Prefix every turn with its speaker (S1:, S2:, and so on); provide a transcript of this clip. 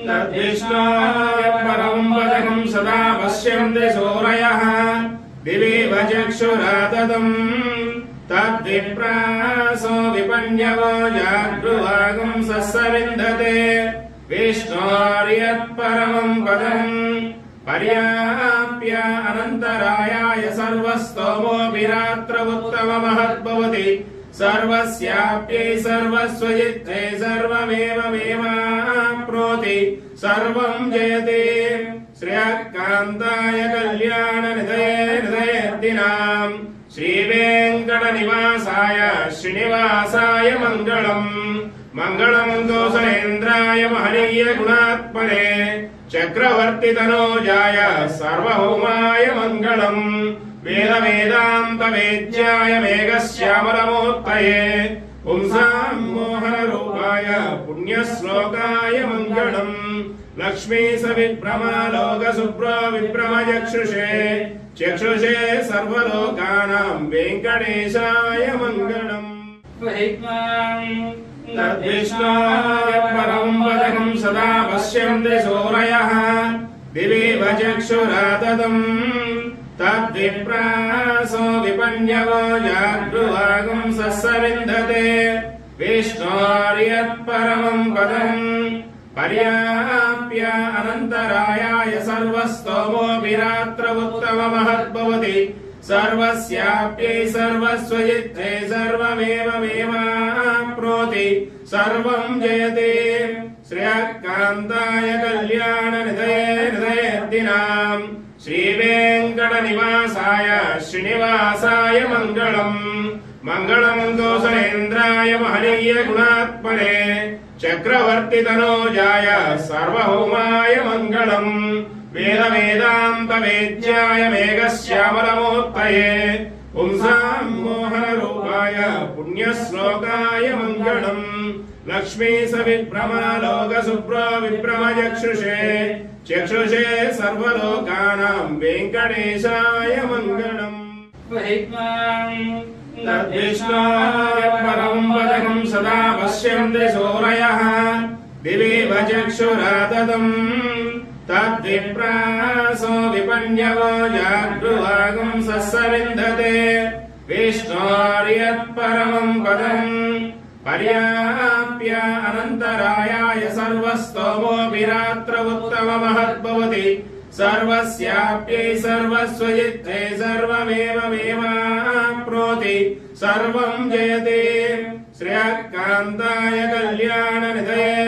S1: तद्विष्णोः परं पदकं सदा पश्यन्ति सूरयः दिवीव चक्षुराततं तद्विप्रासो विपन्यवो जागृवागं सस्सविन्दते विष्णोर्यत्परमं पदं पर्याप्य अनन्तरायाय सर्वस्तोमोऽभिरात्र उत्तममहद्भवति सर्वस्याप्यै सर्वस्वजित्ते सर्वमेव मेवाप्नोति सर्वं जयते श्रेयःकान्ताय कल्याणनिधये हृदयेऽर्थिनां श्रीवेङ्कटनिवासाय श्रीनिवासाय मङ्गलम् मङ्गलं कौसलेन्द्राय महनीय गुणात्मने चक्रवर्तितनोजाय सार्वभौमाय मङ्गलम् वेद वेदान्त वेद्याय मेघश्यामलमूर्तये पुंसां मोहनरूपाय पुण्यश्लोकाय मङ्गलम् लक्ष्मी सविभ्रमालोकशुभ्रो विभ्रमचक्षुषे चक्षुषे सर्वलोकानां वेङ्कटेशाय मङ्गलम् तद्विष्णोः परं पदकं सदा पश्यन्ति सूरयः दिवीव चक्षुराततं तद्विप्रासो विपन्यवो जागृवागं सस्सविन्दते विष्णोर्यत्परमं पदं पर्याप्य अनन्तरायाय सर्वस्तोमोऽभिरात्र उत्तममहद्भवति सर्वस्याप्यै सर्वस्वजित्ते सर्वमेव मेवाप्नोति सर्वं जयते श्रेयःकान्ताय कल्याणनिधये हृदयेऽर्थिनां श्रीवेङ्कटनिवासाय श्रीनिवासाय मङ्गलम् मङ्गलं कौसलेन्द्राय महनीय गुणात्मने चक्रवर्तितनोजाय सार्वभौमाय मङ्गलम् वेद वेदान्त वेद्याय मेघश्यामलमूर्तये पुंसां मोहनरूपाय पुण्यश्लोकाय मङ्गलम् लक्ष्मी सविभ्रमालोकशुभ्रो विभ्रमचक्षुषे चक्षुषे सर्वलोकानां वेङ्कटेशाय मङ्गलम् तद्विष्णोः परं पदकं सदा पश्यन्ति सूरयः दिवीव चक्षुराततं तद्विप्रासो विपन्यवो जागृवागं सस्सविन्दते विष्णोर्यत्परमं पदं पर्याप्य अनन्तरायाय सर्वस्तोमोऽभिरात्र उत्तममहद्भवति सर्वस्याप्यै सर्वस्वजित्ते सर्वमेव मेवाप्नोति सर्वं जयते श्रेयःकान्ताय कल्याणनिधये